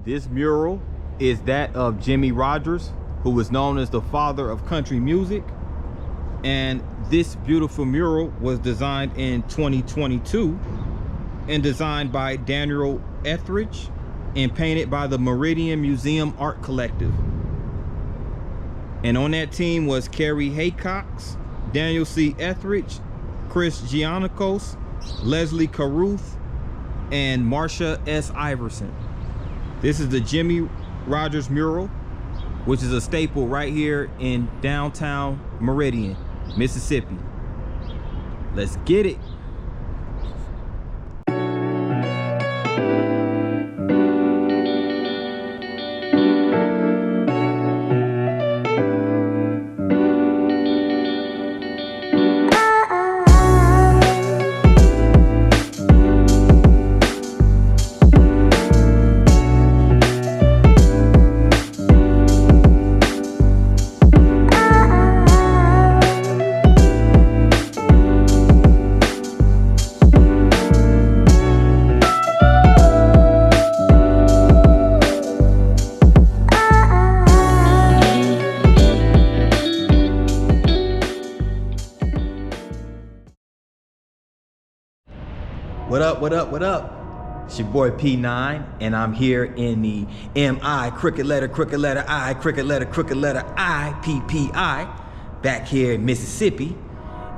This mural is that of Jimmie Rodgers, who was known as the father of country music. And this beautiful mural was designed in 2022 and designed by Daniel Etheridge and painted by the Meridian Museum Art Collective. And on that team was Carrie Haycox, Daniel C. Etheridge, Chris Giannakos, Leslie Caruth, and Marcia S. Iverson. This is the Jimmie Rodgers mural, which is a staple right here in downtown Meridian, Mississippi. Let's get it. What up? It's your boy P9, and I'm here in the M-I, crooked letter I, crooked letter I, P-P-I, back here in Mississippi.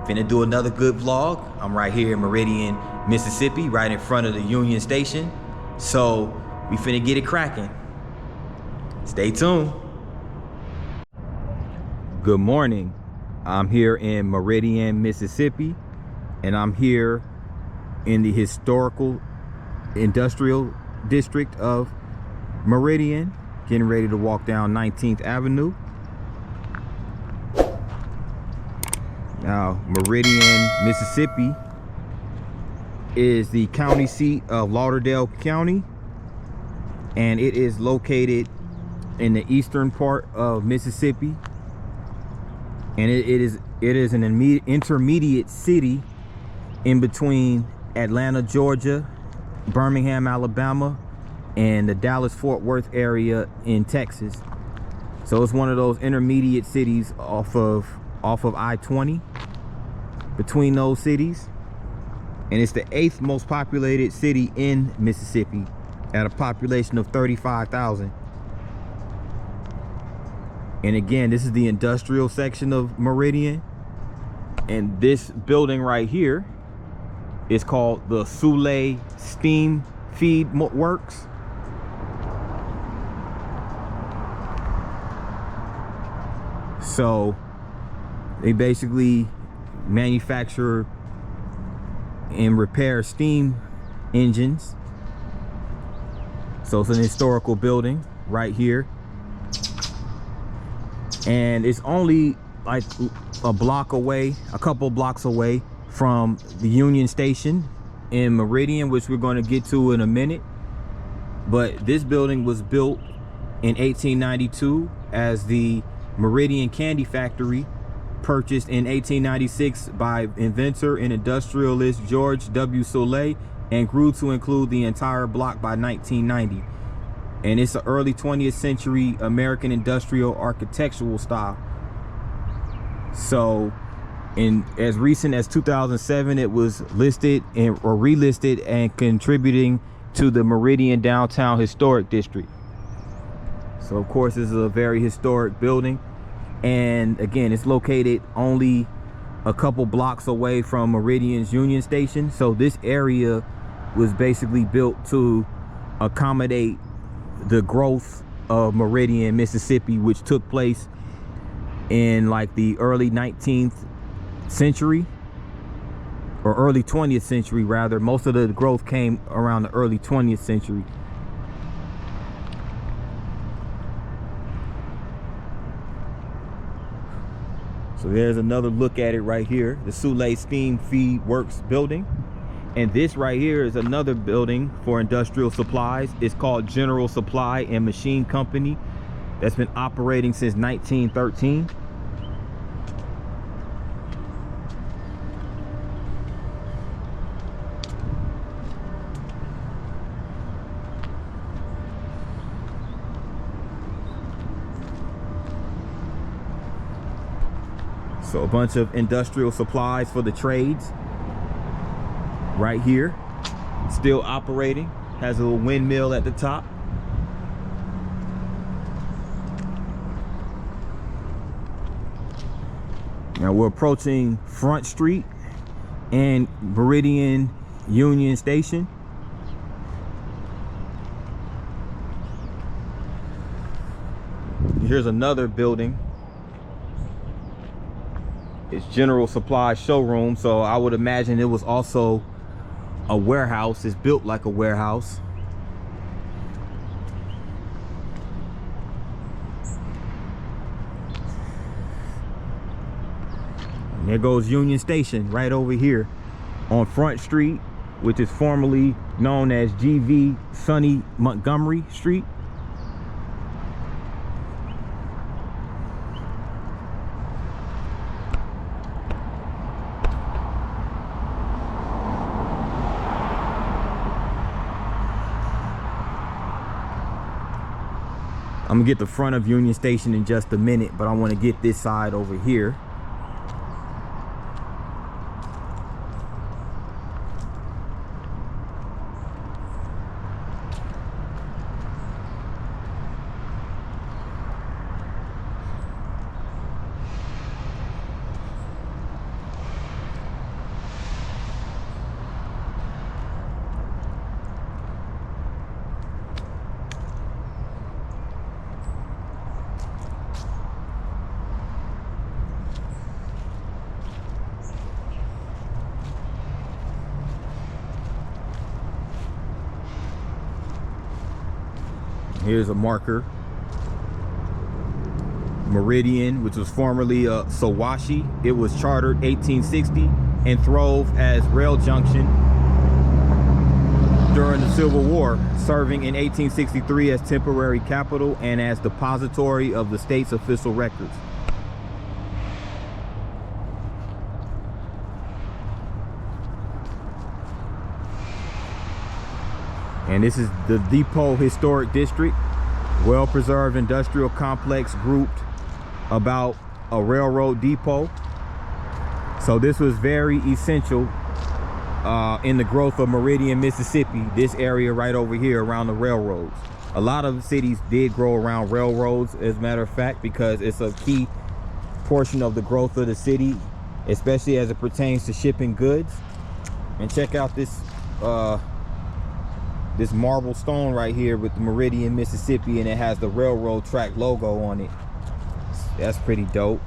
Finna do another good vlog. I'm right here in Meridian, Mississippi, right in front of the Union Station. So we finna get it cracking. Stay tuned. Good morning. I'm here in Meridian, Mississippi, and I'm here in the historical industrial district of Meridian, getting ready to walk down 19th Avenue. Now, Meridian, Mississippi is the county seat of Lauderdale County, and it is located in the eastern part of Mississippi, and it is an intermediate city in between Atlanta, Georgia, Birmingham, Alabama, and the Dallas-Fort Worth area in Texas. So it's one of those intermediate cities off of I-20 between those cities. And it's the 8th most populated city in Mississippi at a population of 35,000. And again, this is the industrial section of Meridian. And this building right here is called the Soule Steam Feed Works. So they basically manufacture and repair steam engines. So it's an historical building right here. And it's only like a couple blocks away from the Union Station in Meridian, which we're going to get to in a minute. But this building was built in 1892 as the Meridian Candy Factory, purchased in 1896 by inventor and industrialist George W. Soule, and grew to include the entire block by 1990. And it's an early 20th century American industrial architectural style. So in as recent as 2007, it was listed or relisted and contributing to the Meridian Downtown Historic District. So of course, this is a very historic building. And again, it's located only a couple blocks away from Meridian's Union Station. So this area was basically built to accommodate the growth of Meridian, Mississippi, which took place in like the early 19th century, or early 20th century rather. Most of the growth came around the early 20th century. So there's another look at it right here, the Soule Steam Feed Works building. And this right here is another building for industrial supplies. It's called General Supply and Machine Company, that's been operating since 1913. So a bunch of industrial supplies for the trades right here, still operating. Has a little windmill at the top. Now we're approaching Front Street and Meridian Union Station. Here's another building. It's General Supply Showroom, so I would imagine it was also a warehouse. It's built like a warehouse. And there goes Union Station right over here on Front Street, which is formerly known as GV Sonny Montgomery Street. I'm gonna get the front of Union Station in just a minute, but I want to get this side over here. Here's a marker. Meridian, which was formerly Sawashi. It was chartered 1860 and throve as rail junction during the Civil War, serving in 1863 as temporary capital and as depository of the state's official records. And this is the Depot Historic District, well-preserved industrial complex grouped about a railroad depot. So this was very essential in the growth of Meridian, Mississippi, this area right over here around the railroads. A lot of cities did grow around railroads, as a matter of fact, because it's a key portion of the growth of the city, especially as it pertains to shipping goods. And check out this this marble stone right here with the Meridian, Mississippi, and it has the railroad track logo on it. That's pretty dope.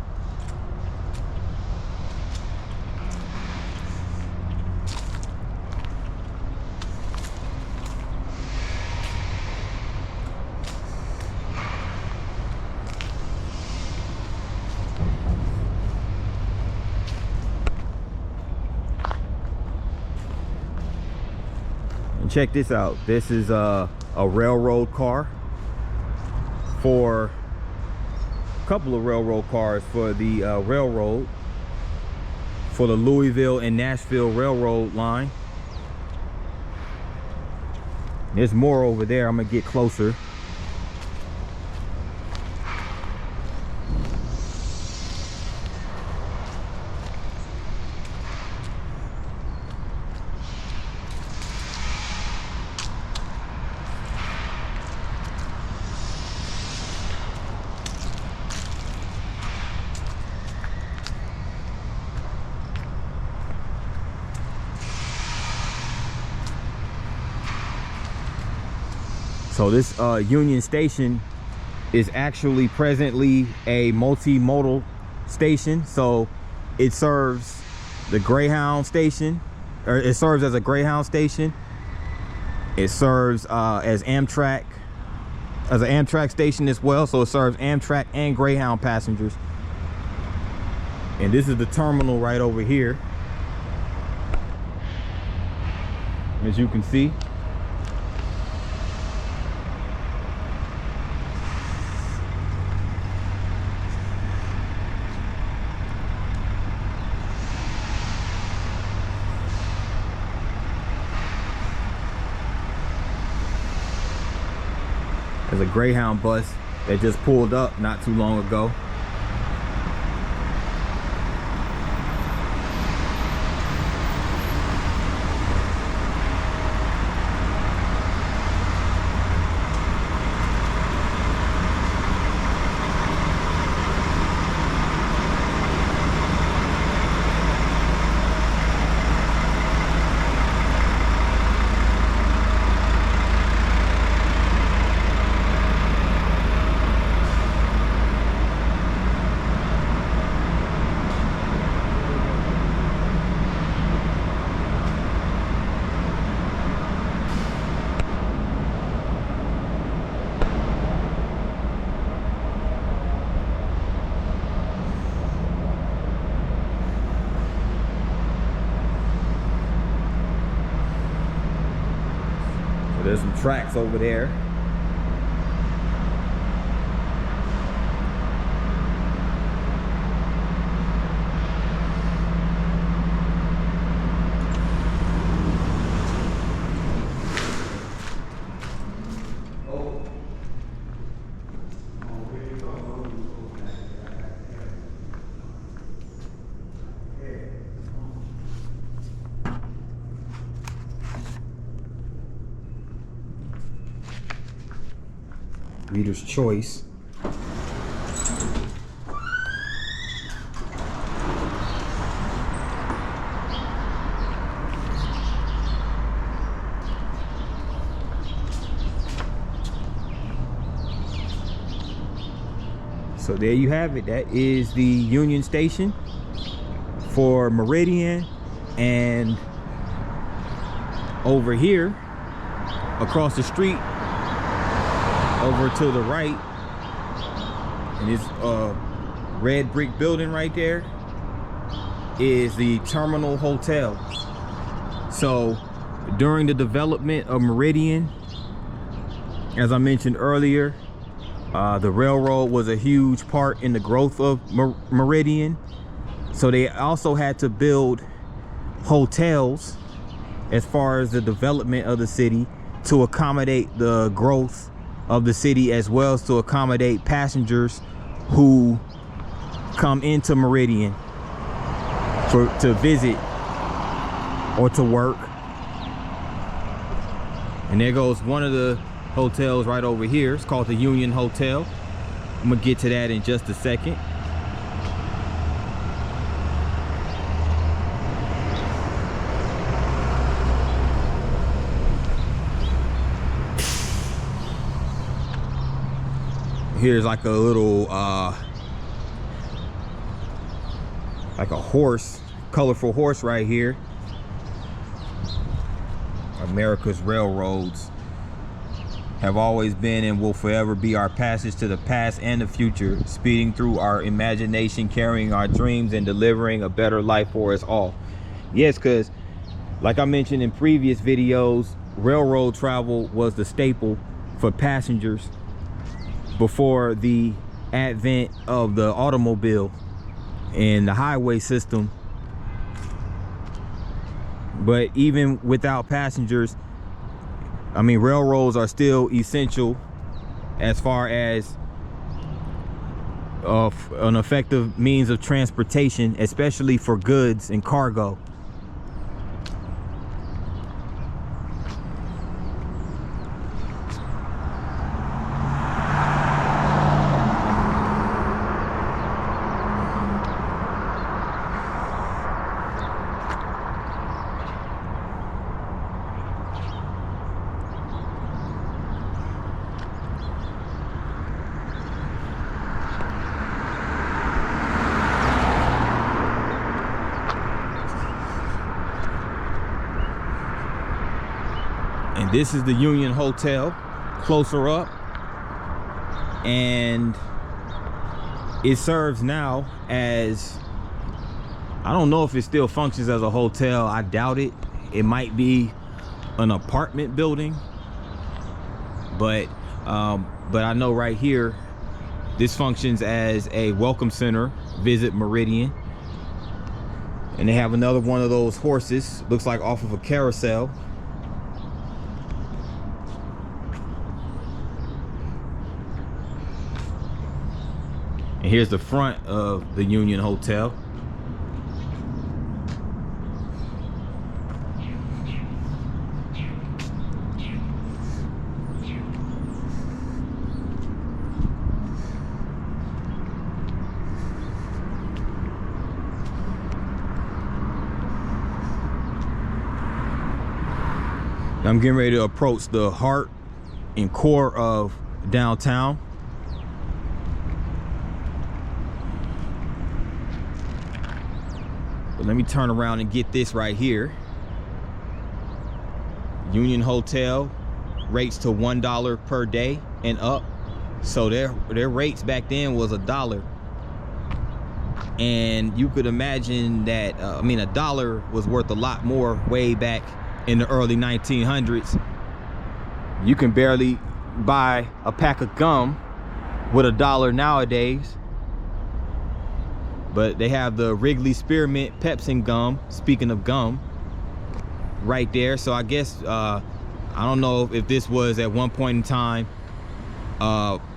Check this out. This is a railroad car for a couple of railroad cars for the railroad, for the Louisville and Nashville railroad line. There's more over there. I'm gonna get closer. So this Union Station is actually presently a multimodal station. So it serves the Greyhound station, or it serves as a Greyhound station. It serves as an Amtrak station as well. So it serves Amtrak and Greyhound passengers. And this is the terminal right over here, as you can see. There's a Greyhound bus that just pulled up not too long ago. tracks over there. Reader's choice. So there you have it. That is the Union Station for Meridian. And over here, across the street, over to the right, and this red brick building right there is the Terminal Hotel. So during the development of Meridian, as I mentioned earlier, the railroad was a huge part in the growth of Meridian. So they also had to build hotels as far as the development of the city to accommodate the growth of the city, as well as to accommodate passengers who come into Meridian to visit or to work. And there goes one of the hotels right over here. It's called the Union Hotel. I'm gonna get to that in just a second. Here's like a little like a horse, colorful horse right here. America's railroads have always been and will forever be our passage to the past and the future, speeding through our imagination, carrying our dreams, and delivering a better life for us all. Yes, because like I mentioned in previous videos, railroad travel was the staple for passengers before the advent of the automobile and the highway system. But even without passengers, I mean, railroads are still essential as far as an effective means of transportation, especially for goods and cargo. And this is the Union Hotel closer up, and it serves now as, I don't know if it still functions as a hotel. I doubt it. It might be an apartment building, but I know right here this functions as a welcome center. Visit Meridian. And they have another one of those horses, looks like off of a carousel. And here's the front of the Union Hotel. I'm getting ready to approach the heart and core of downtown. But let me turn around and get this right here. Union Hotel rates to $1 per day and up. So their rates back then was $1. And you could imagine that, I mean, $1 was worth a lot more way back in the early 1900s. You can barely buy a pack of gum with $1 nowadays. But they have the Wrigley Spearmint Pepsin gum, speaking of gum, right there. So I guess I don't know if this was at one point in time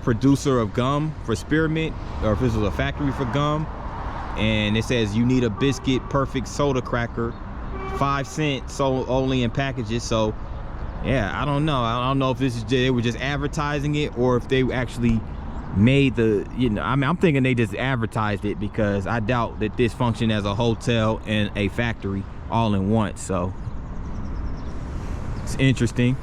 producer of gum for spearmint, or if this was a factory for gum. And it says you need a biscuit perfect soda cracker, 5 cents, sold only in packages. So yeah, I don't know if this is they were just advertising it, or if they actually made the, you know, I mean, I'm thinking they just advertised it, because I doubt that this functioned as a hotel and a factory all in once. So it's interesting.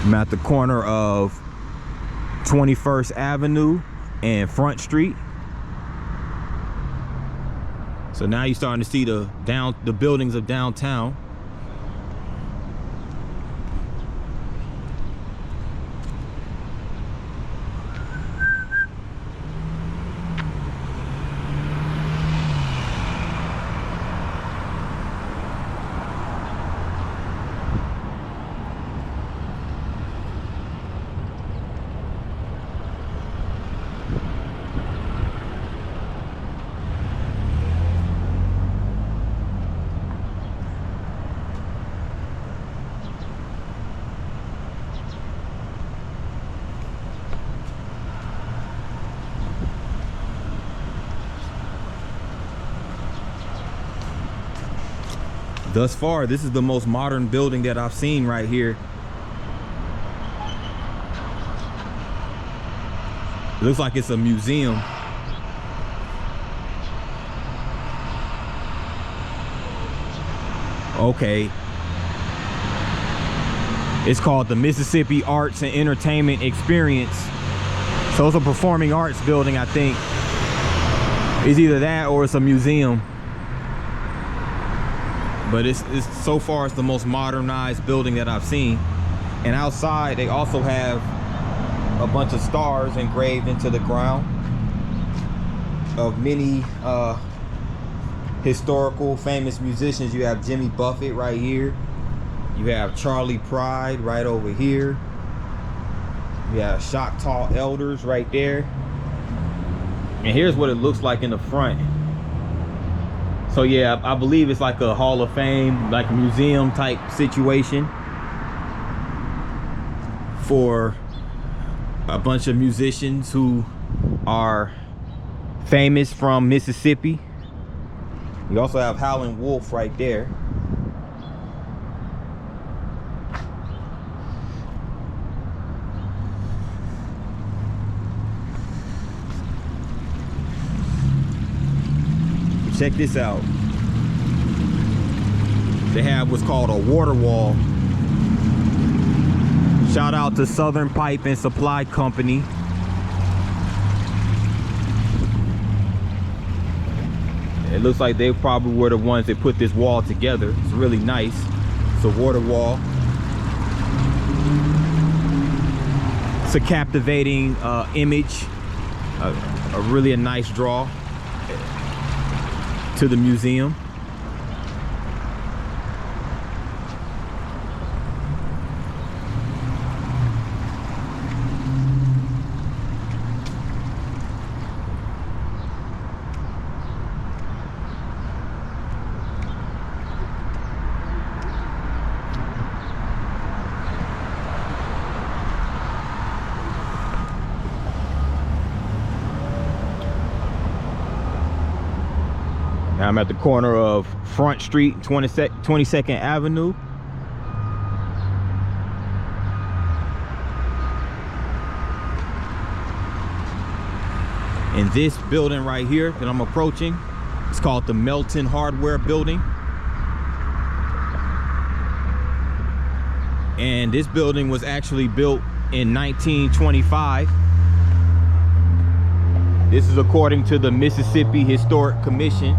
I'm at the corner of 21st Avenue and Front Street. So now you're starting to see the buildings of downtown. Thus far, this is the most modern building that I've seen right here. It looks like it's a museum. Okay. It's called the Mississippi Arts and Entertainment Experience. So it's a performing arts building, I think. It's either that or it's a museum. But it's so far it's the most modernized building that I've seen. And outside they also have a bunch of stars engraved into the ground of many historical famous musicians. You have Jimmy Buffett right here. You have Charlie Pride right over here. You have Choctaw Elders right there. And here's what it looks like in the front. So yeah, I believe it's like a Hall of Fame, like a museum type situation for a bunch of musicians who are famous from Mississippi. You also have Howlin' Wolf right there. Check this out. They have what's called a water wall. Shout out to Southern Pipe and Supply Company. It looks like they probably were the ones that put this wall together. It's really nice. It's a water wall. It's a captivating image. Really a nice draw to the museum. I'm at the corner of Front Street, 22nd Avenue. And this building right here that I'm approaching, it's called the Melton Hardware Building. And this building was actually built in 1925. This is according to the Mississippi Historic Commission.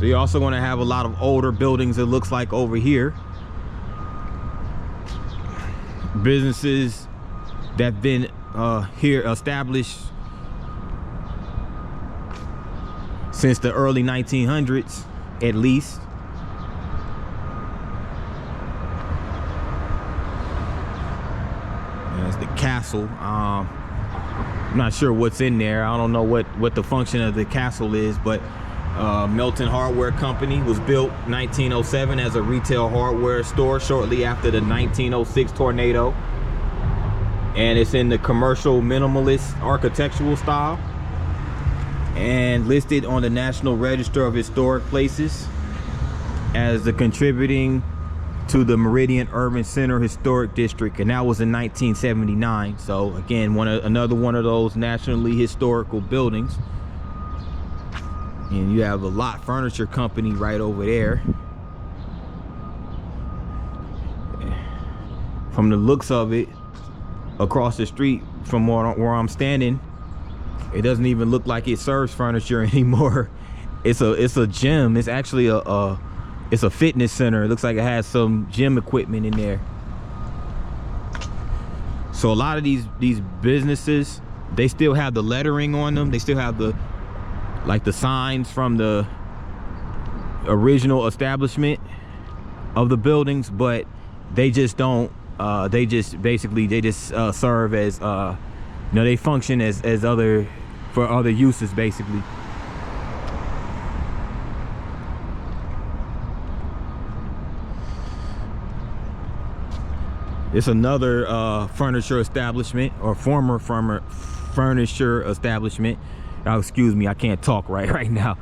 So you're also going to have a lot of older buildings, it looks like, over here. Businesses that have been here established since the early 1900s, at least. That's the castle. I'm not sure what's in there. I don't know what the function of the castle is, but Milton Hardware Company was built 1907 as a retail hardware store shortly after the 1906 tornado. And it's in the commercial minimalist architectural style and listed on the National Register of Historic Places as the contributing to the Meridian Urban Center Historic District, and that was in 1979. So again, another one of those nationally historical buildings. And you have a Lot Furniture Company right over there. From the looks of it, across the street from where I'm standing, it doesn't even look like it serves furniture anymore. It's a gym. It's actually it's a fitness center. It looks like it has some gym equipment in there. So a lot of these businesses, they still have the lettering on them. They still have the signs from the original establishment of the buildings, but they just don't. They just serve as they function as for other uses, basically. It's another furniture establishment, or former furniture establishment. Oh, excuse me, I can't talk right now.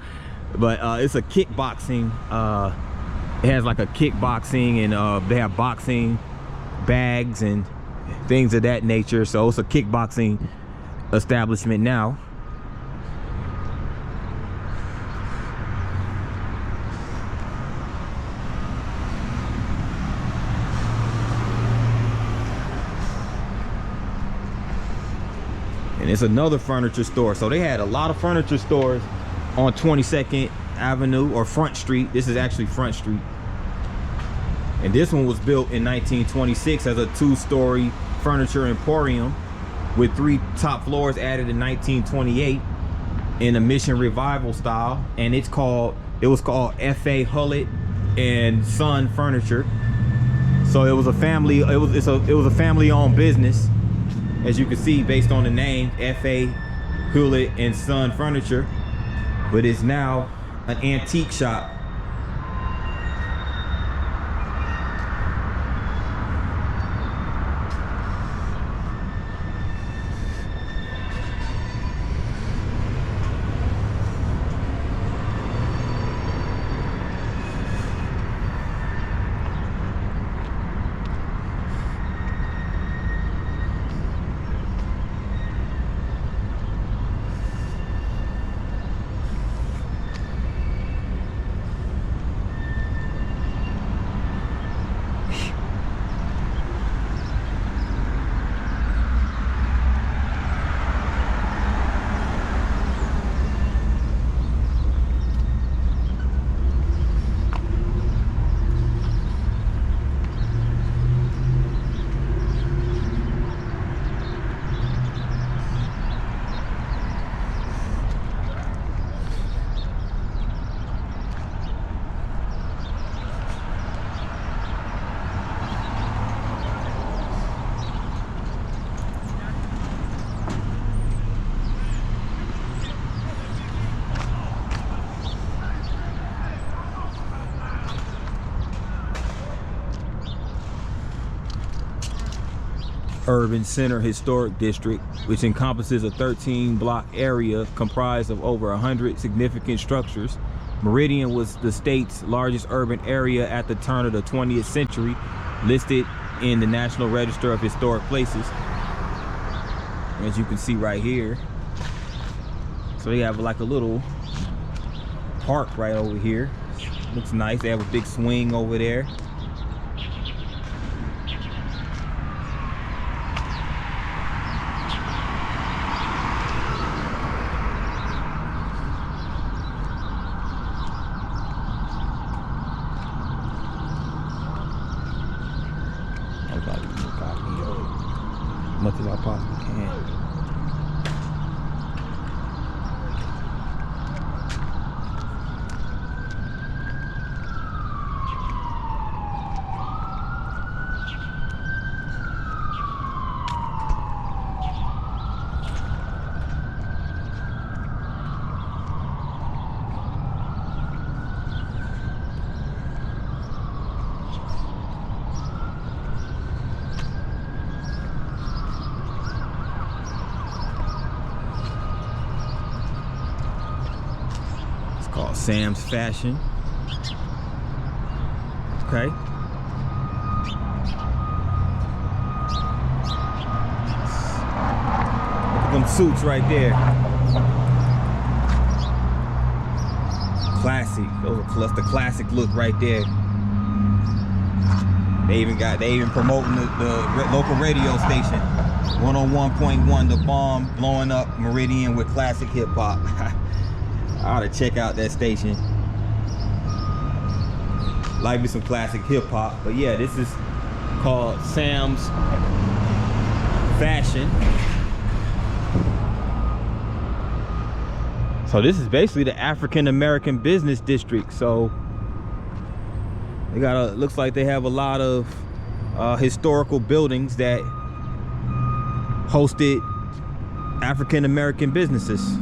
But it's a kickboxing. It has like a kickboxing, and they have boxing bags and things of that nature. So it's a kickboxing establishment now. And it's another furniture store. So they had a lot of furniture stores on 22nd Avenue, or Front Street. This is actually Front Street. And this one was built in 1926 as a 2-story furniture emporium with 3 top floors added in 1928 in a Mission Revival style. And it was called F.A. Hulett and Son Furniture. So it was a family. It was a family-owned business, as you can see based on the name, F.A. Hulett and Son Furniture. But it's now an antique shop. Urban Center Historic District, which encompasses a 13-block area comprised of over 100 significant structures. Meridian was the state's largest urban area at the turn of the 20th century, listed in the National Register of Historic Places, as you can see right here. So they have like a little park right over here. Looks nice. They have a big swing over there. as much as I possibly can. Called Sam's Fashion. Okay. Look at them suits right there. Classic. That's the classic look right there. They even promoting the local radio station. 101.1, the bomb blowing up Meridian with classic hip hop. I ought to check out that station. Like me some classic hip hop. But yeah, this is called Sam's Fashion. So this is basically the African American business district. So they got looks like they have a lot of historical buildings that hosted African American businesses.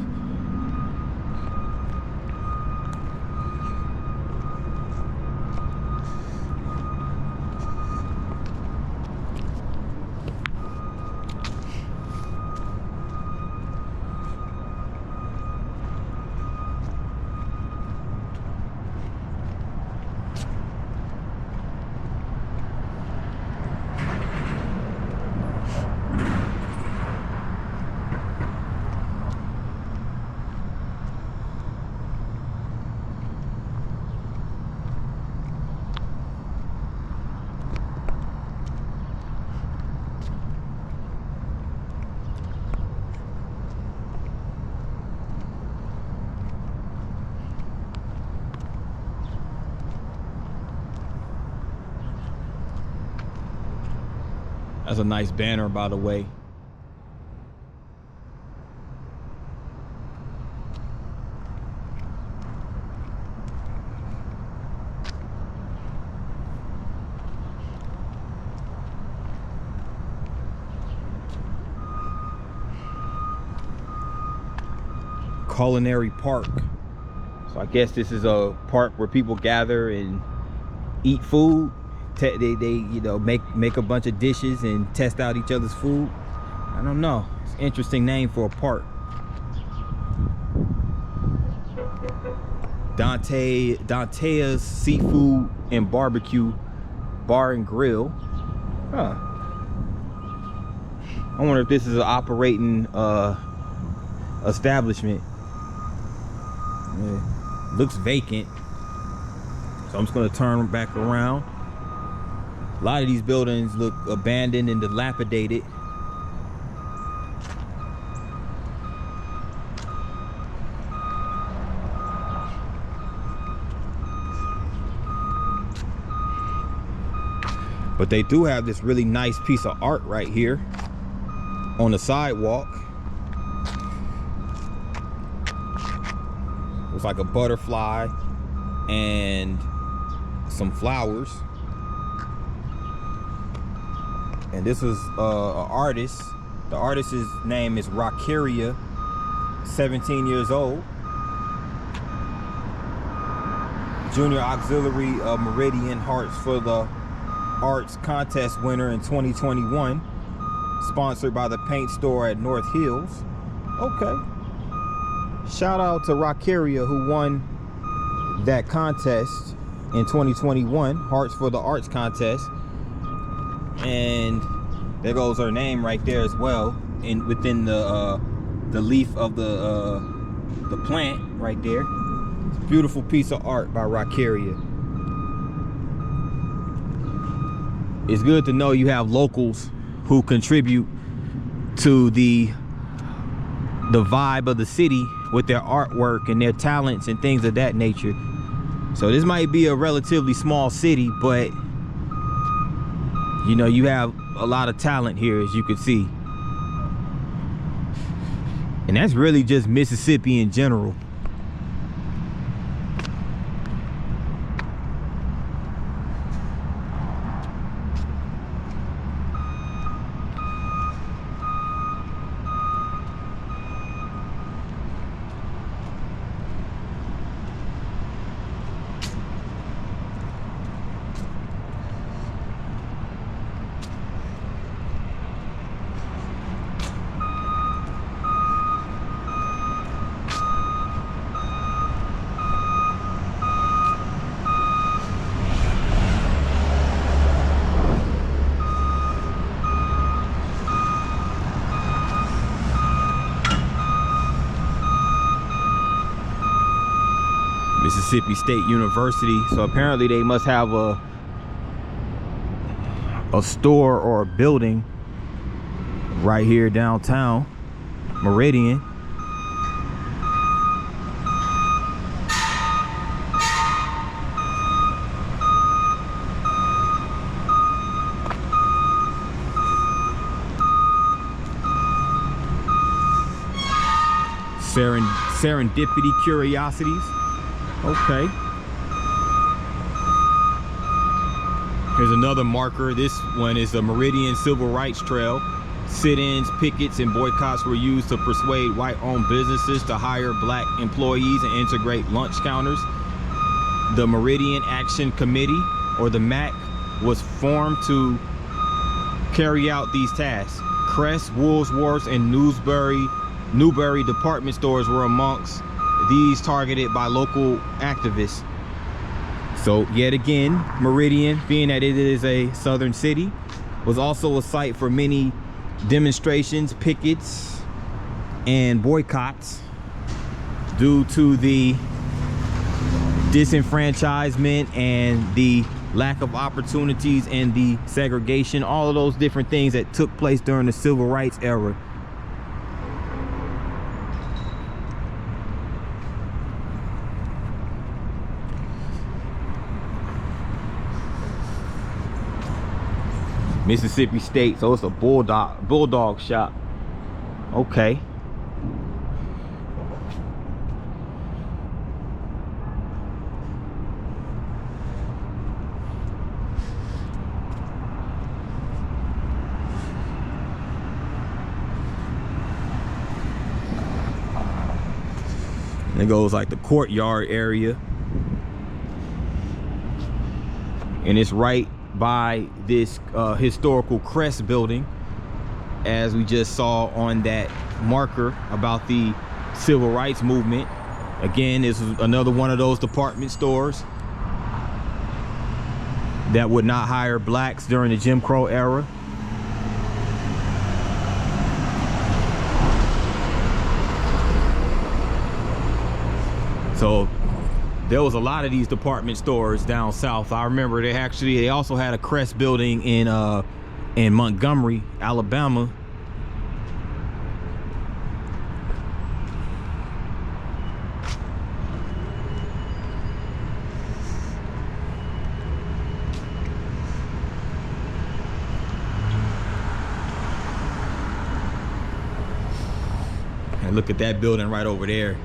That's a nice banner, by the way. Culinary Park. So I guess this is a park where people gather and eat food. They you know, make a bunch of dishes and test out each other's food. I don't know. It's an interesting name for a park. Dantea's Seafood and Barbecue Bar and Grill. Huh. I wonder if this is an operating establishment. It looks vacant. So I'm just gonna turn back around. A lot of these buildings look abandoned and dilapidated. But they do have this really nice piece of art right here on the sidewalk. Looks like a butterfly and some flowers. And this is an artist. The artist's name is Rockeria, 17 years old. Junior Auxiliary Meridian Hearts for the Arts Contest winner in 2021. Sponsored by the paint store at North Hills. Okay. Shout out to Rockeria, who won that contest in 2021. Hearts for the Arts Contest. And there goes her name right there as well, within the leaf of the plant right there. It's a beautiful piece of art by Rockeria. It's good to know you have locals who contribute to the vibe of the city with their artwork and their talents and things of that nature. So this might be a relatively small city, but you know, you have a lot of talent here, as you can see. And that's really just Mississippi in general. Mississippi State University. So apparently they must have a store or a building right here downtown Meridian. Serendipity Curiosities. Okay. Here's another marker. This one is the Meridian Civil Rights Trail. Sit-ins, pickets, and boycotts were used to persuade white-owned businesses to hire black employees and integrate lunch counters. The Meridian Action Committee, or the MAC, was formed to carry out these tasks. Crest, Woolworths, and Newberry department stores were amongst these targeted by local activists. So yet again, Meridian, being that it is a southern city, was also a site for many demonstrations, pickets, and boycotts due to the disenfranchisement and the lack of opportunities and the segregation, all of those different things that took place during the civil rights era. Mississippi State, so it's a bulldog shop. Okay. And it goes like the courtyard area. And it's right by this historical crest building, as we just saw on that marker about the civil rights movement. Again, this is another one of those department stores that would not hire blacks during the Jim Crow era. So there was a lot of these department stores down south. I remember they also had a Crest building in Montgomery, Alabama. And look at that building right over there.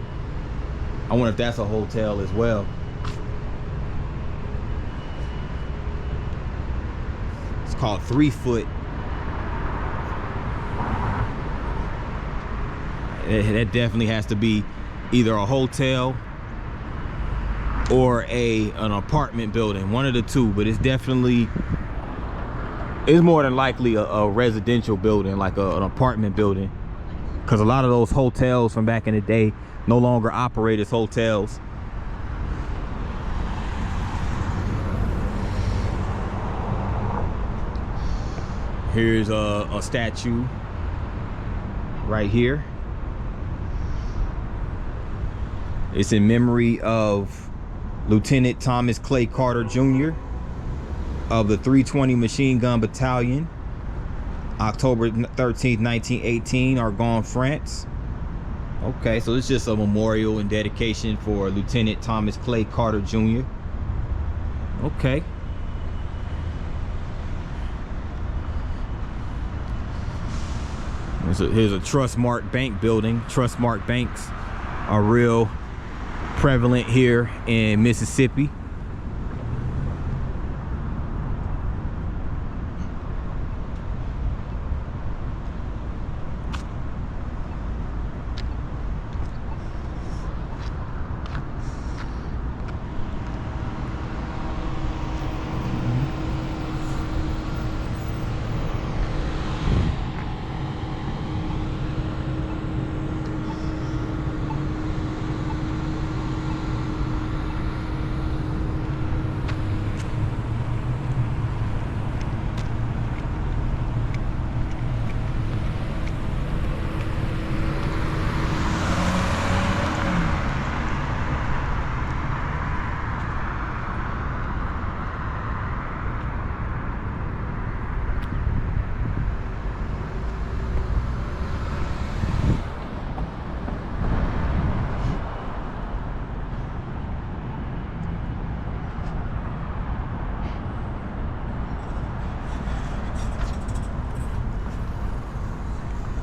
I wonder if that's a hotel as well. It's called 3 Foot. That definitely has to be either a hotel or an apartment building, one of the two, but it's more than likely a residential building, like an apartment building, because a lot of those hotels from back in the day no longer operate as hotels. Here's a statue right here. It's in memory of Lieutenant Thomas Clay Carter Jr. of the 320 Machine Gun Battalion, October 13th, 1918, Argonne, France. Okay, so it's just a memorial and dedication for Lieutenant Thomas Clay Carter Jr. Okay. Here's a Trustmark Bank building. Trustmark banks are real prevalent here in Mississippi.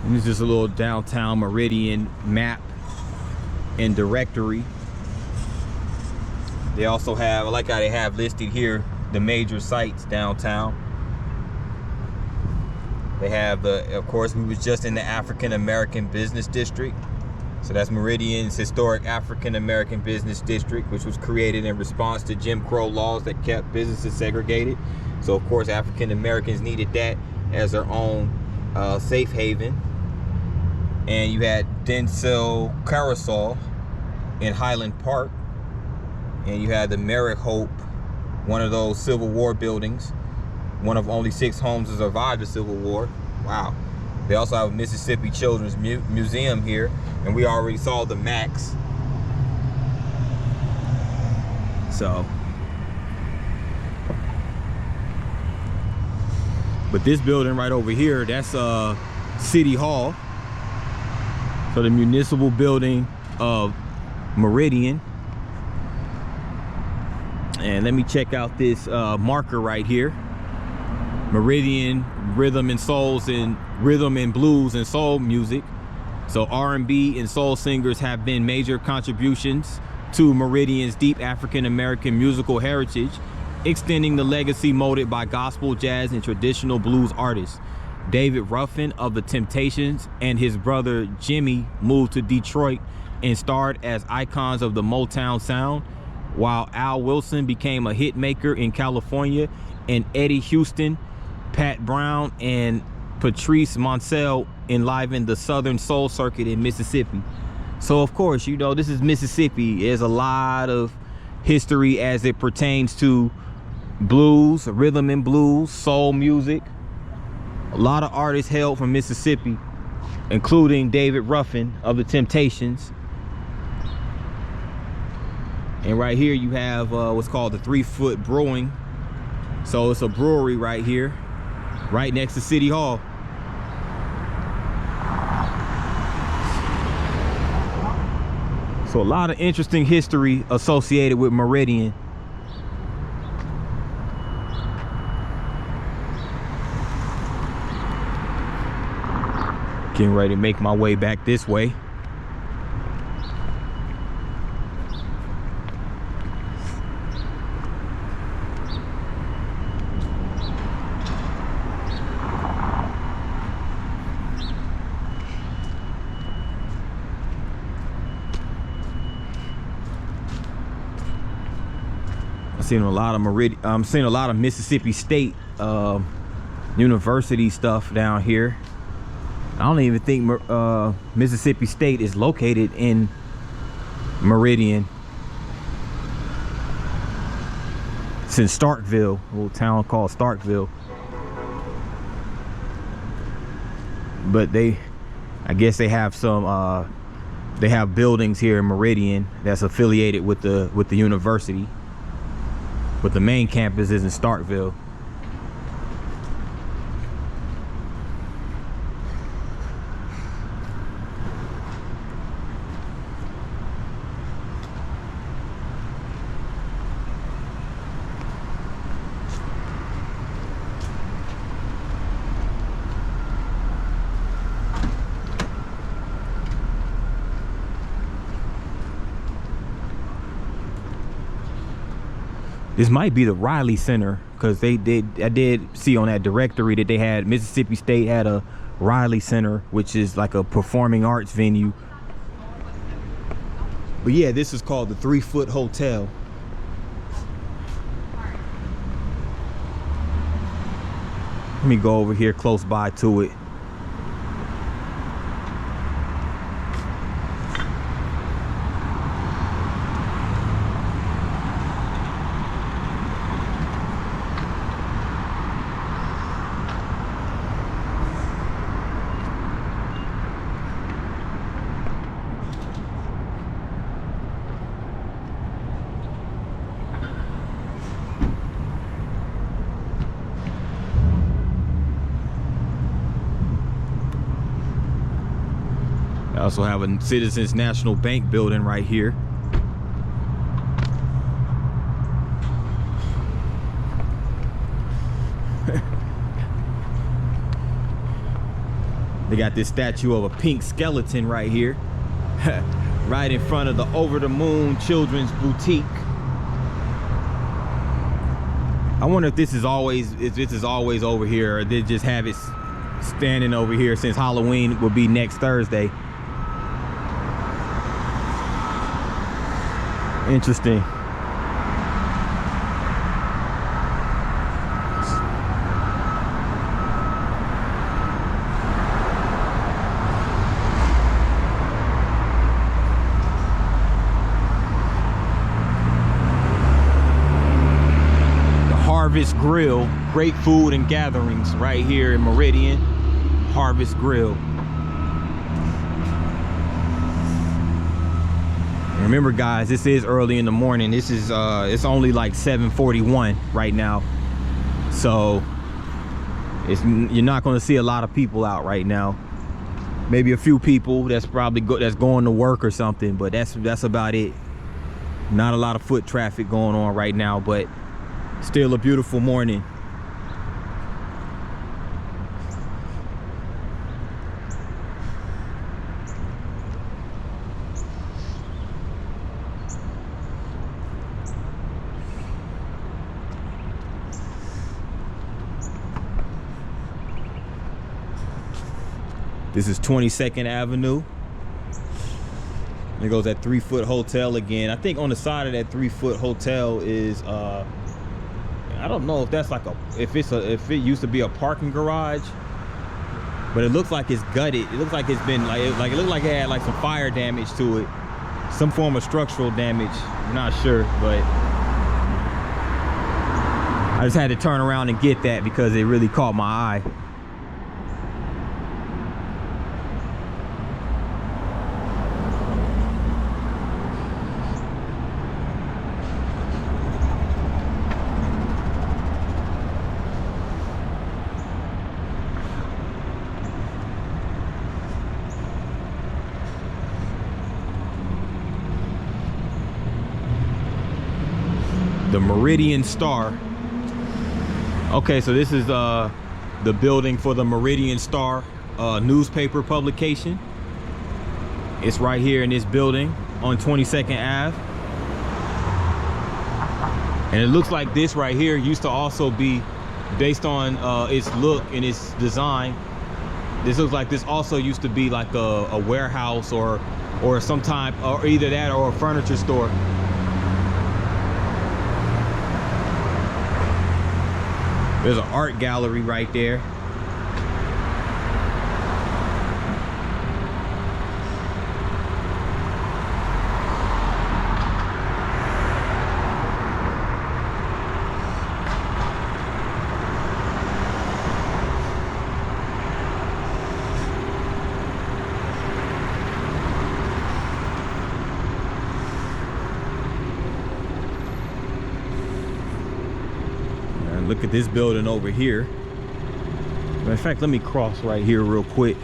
And this is just a little downtown Meridian map and directory. They also have, I like how they have listed here the major sites downtown. They have of course, we was just in the African American Business District. So that's Meridian's historic African American Business District, which was created in response to Jim Crow laws that kept businesses segregated. So of course, African Americans needed that as their own safe haven. And you had Denzel Carousel in Highland Park. And you had the Merrick Hope, one of those Civil War buildings, one of only 6 homes to survive the Civil War. Wow. They also have a Mississippi Children's Museum here, and we already saw the Max. So, but this building right over here, that's City Hall. So the municipal building of Meridian. And let me check out this marker right here. Meridian rhythm and blues and soul music. So R&B and soul singers have been major contributions to Meridian's deep African American musical heritage, extending the legacy molded by gospel, jazz, and traditional blues artists. David Ruffin of the Temptations and his brother Jimmy moved to Detroit and starred as icons of the Motown sound, while Al Wilson became a hit maker in California, and Eddie Houston, Pat Brown, and Patrice Monsell enlivened the Southern Soul Circuit in Mississippi. So of course, you know, this is Mississippi. There's a lot of history as it pertains to blues, rhythm and blues, soul music. A lot of artists hailed from Mississippi, including David Ruffin of the Temptations. And right here you have what's called the 3 Foot Brewing. So it's a brewery right here, right next to City Hall. So a lot of interesting history associated with Meridian. Getting ready to make my way back this way. I'm seeing a lot of Mississippi State University stuff down here. I don't even think Mississippi State is located in Meridian. It's in Starkville, a little town called Starkville. But I guess they have some they have buildings here in Meridian that's affiliated with the university. But the main campus is in Starkville. This might be the Riley Center, because I did see on that directory that they had, Mississippi State had a Riley Center, which is like a performing arts venue. But yeah, this is called the 3 Foot Hotel. Let me go over here close by to it. I also have a Citizens National Bank building right here. They got this statue of a pink skeleton right here, right in front of the Over the Moon Children's Boutique. I wonder if this is always over here, or they just have it standing over here since Halloween will be next Thursday. Interesting. The Harvest Grill, great food and gatherings right here in Meridian. Harvest Grill. Remember guys, this is early in the morning. This is it's only like 7:41 right now, so you're not going to see a lot of people out right now. Maybe a few people that's probably that's going to work or something, but that's about it. Not a lot of foot traffic going on right now, but still a beautiful morning. This is 22nd Avenue. There goes that 3 Foot Hotel again. I think on the side of that 3 Foot Hotel is I don't know if that's like if it used to be a parking garage, but it looks like it's gutted. It looks like it's been it looked like it had like some fire damage to it, some form of structural damage. I'm not sure, but I just had to turn around and get that because it really caught my eye. The Meridian Star. Okay, so this is the building for the Meridian Star newspaper publication. It's right here in this building on 22nd Ave. And it looks like this right here used to also be, based on its look and its design, this looks like this also used to be like a warehouse or some type, or either that or a furniture store. There's an art gallery right there. Look at this building over here. Matter of fact, let me cross right here real quick.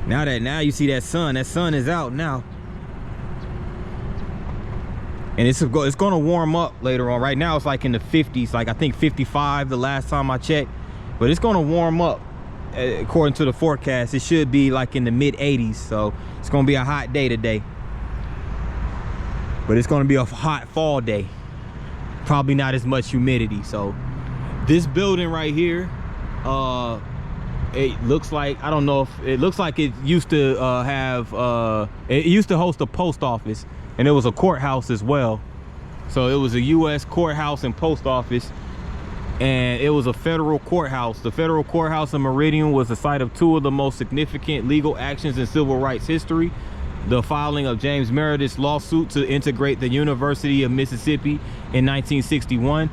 Now you see that sun is out now. And it's going to warm up later on. Right now it's like in the 50s, like I think 55 the last time I checked, but it's going to warm up. According to the forecast, it should be like in the mid 80s, so it's going to be a hot day today. But it's going to be a hot fall day, probably not as much humidity. So this building right here, it looks like, I don't know if it looks like it used to it used to host a post office, and it was a courthouse as well. So it was a U.S. courthouse and post office, and it was a federal courthouse. The federal courthouse in Meridian was the site of two of the most significant legal actions in civil rights history: the filing of James Meredith's lawsuit to integrate the University of Mississippi in 1961,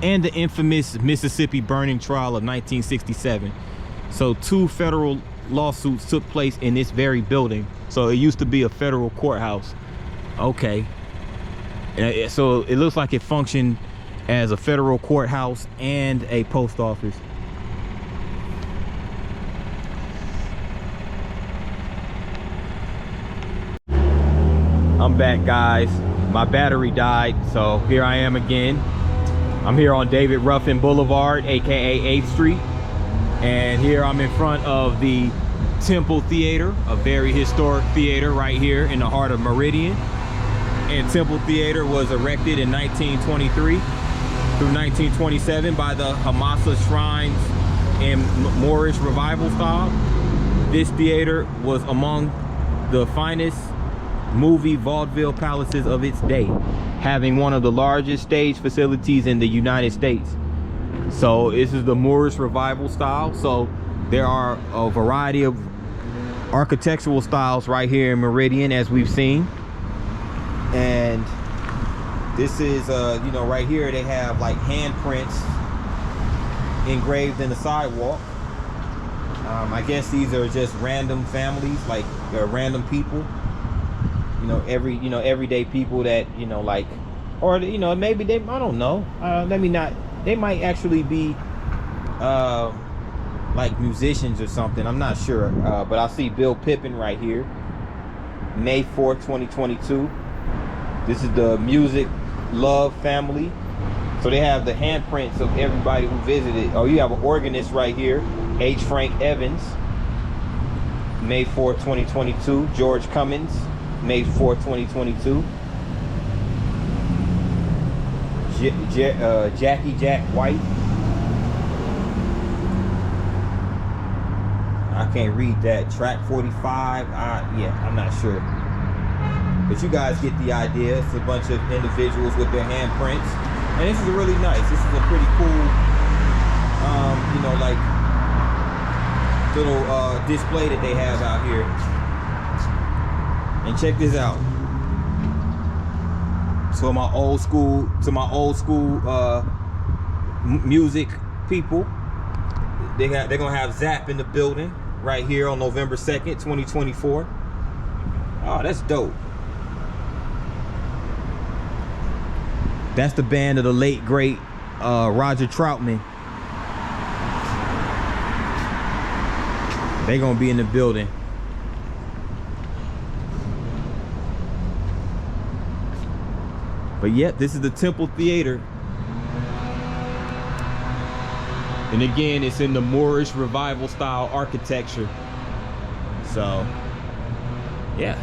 and the infamous Mississippi burning trial of 1967. So two federal lawsuits took place in this very building. So it used to be a federal courthouse. Okay. So it looks like it functioned as a federal courthouse and a post office. I'm back, guys. My battery died, so here I am again. I'm here on David Ruffin Boulevard, aka 8th Street, and here I'm in front of the Temple Theater, a very historic theater right here in the heart of Meridian. And Temple Theater was erected in 1923 through 1927 by the Hamasa Shrines in Moorish Revival style. This theater was among the finest movie vaudeville palaces of its day, having one of the largest stage facilities in the United States. So this is the Moorish Revival style. So there are a variety of architectural styles right here in Meridian, as we've seen. And this is you know, right here they have like handprints engraved in the sidewalk. I guess these are just random families, like random people, you know, everyday people that, you know, like, or, you know, maybe they, I don't know, they might actually be like musicians or something. I'm not sure, but I see Bill Pippin right here, May 4th 2022. This is the Music Love family. So they have the handprints of everybody who visited. Oh, you have an organist right here, H. Frank Evans, May 4th 2022. George Cummins, May 4th 2022. Jackie Jack White. I can't read that. Track 45. Yeah, I'm not sure. But you guys get the idea. It's a bunch of individuals with their handprints. And this is really nice. This is a pretty cool, you know, like little display that they have out here. And check this out. So my old school, music people, they're gonna have Zap in the building right here on November 2nd, 2024. Oh, that's dope. That's the band of the late great Roger Troutman. They're gonna be in the building. But yep, this is the Temple Theater. And again, it's in the Moorish Revival style architecture. So, yeah.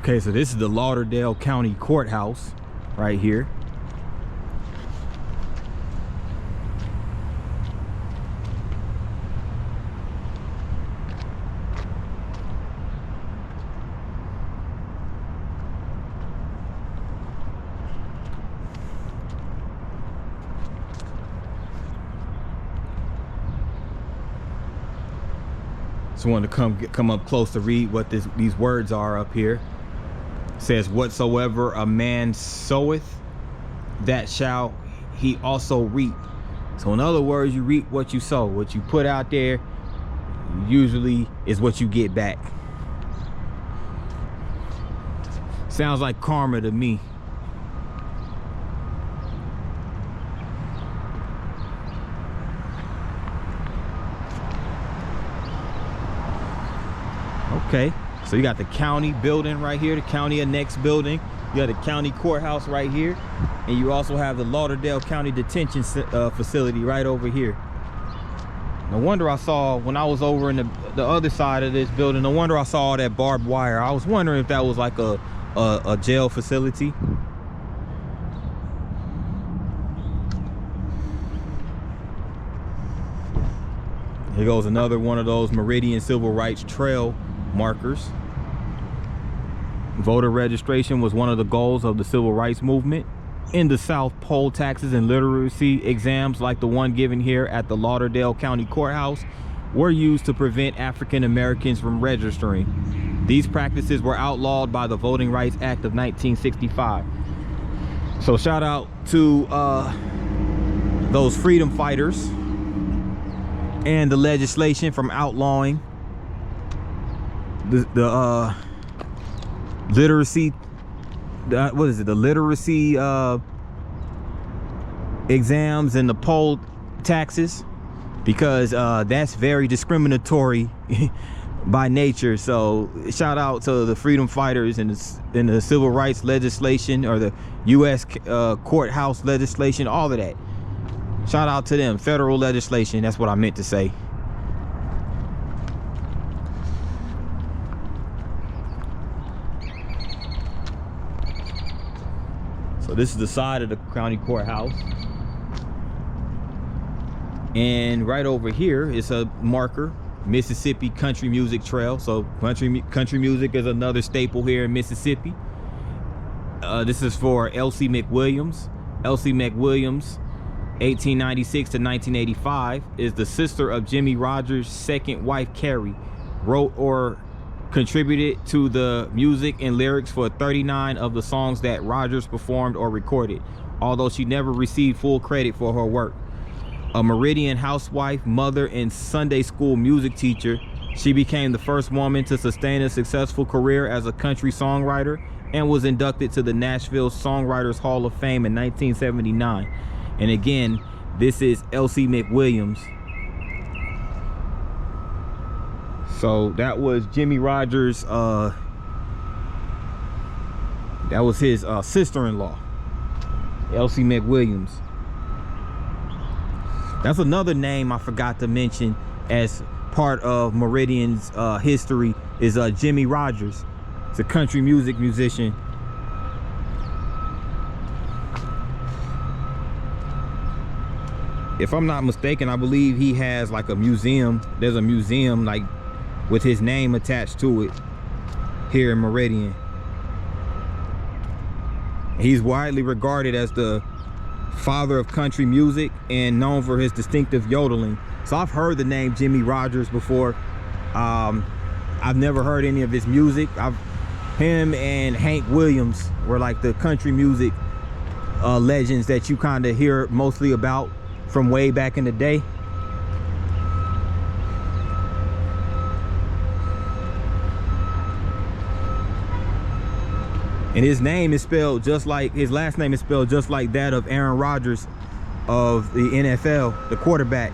Okay, so this is the Lauderdale County Courthouse right here. So I wanted to come up close to read what these words are up here. It says, whatsoever a man soweth, that shall he also reap. So in other words, you reap what you sow. What you put out there usually is what you get back. Sounds like karma to me. Okay, so you got the county building right here, the county annex building. You got the county courthouse right here, and you also have the Lauderdale County Detention Facility right over here. No wonder I saw, when I was over in the other side of this building, no wonder I saw all that barbed wire. I was wondering if that was like a jail facility. Here goes another one of those Meridian Civil Rights Trail markers. Voter registration was one of the goals of the civil rights movement. In the South, poll taxes and literacy exams like the one given here at the Lauderdale County Courthouse were used to prevent African Americans from registering. These practices were outlawed by the Voting Rights Act of 1965. So shout out to those freedom fighters and the legislation from outlawing the literacy, what is it, the literacy exams and the poll taxes, because that's very discriminatory by nature. So shout out to the freedom fighters and the civil rights legislation, or the U.S. courthouse legislation, all of that. Shout out to them. Federal legislation, that's what I meant to say. So this is the side of the county courthouse. And right over here is a marker, Mississippi Country Music Trail. So country music is another staple here in Mississippi. This is for Elsie McWilliams. Elsie McWilliams, 1896 to 1985, is the sister of Jimmy Rogers' second wife, Carrie. Wrote or contributed to the music and lyrics for 39 of the songs that Rogers performed or recorded, although she never received full credit for her work. A Meridian housewife, mother, and Sunday school music teacher, she became the first woman to sustain a successful career as a country songwriter and was inducted to the Nashville Songwriters Hall of Fame in 1979. And again, this is Elsie McWilliams. So that was Jimmy Rogers, that was his sister-in-law, Elsie McWilliams. That's another name I forgot to mention as part of Meridian's history, is Jimmy Rogers. It's a country music musician. If I'm not mistaken, I believe he has like a museum. There's a museum like with his name attached to it here in Meridian. He's widely regarded as the father of country music and known for his distinctive yodeling. So I've heard the name Jimmy Rogers before. I've never heard any of his music. Him and Hank Williams were like the country music legends that you kind of hear mostly about from way back in the day. And his name is spelled just like, his last name is spelled just like that of Aaron Rodgers of the NFL, the quarterback.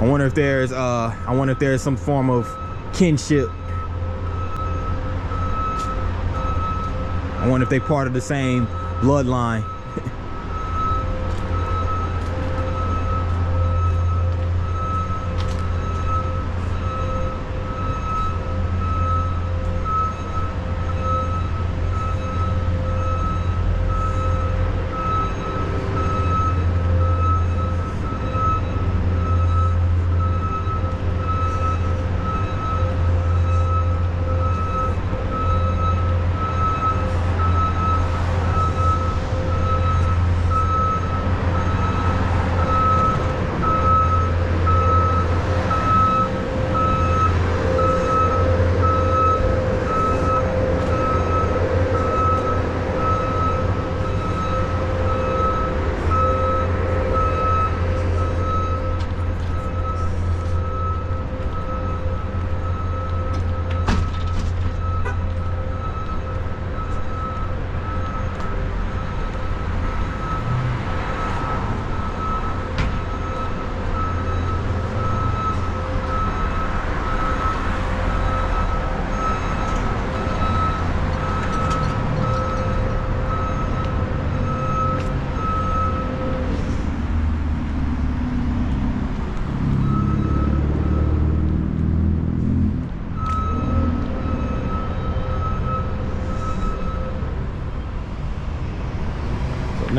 I wonder if there's some form of kinship. I wonder if they part of the same bloodline.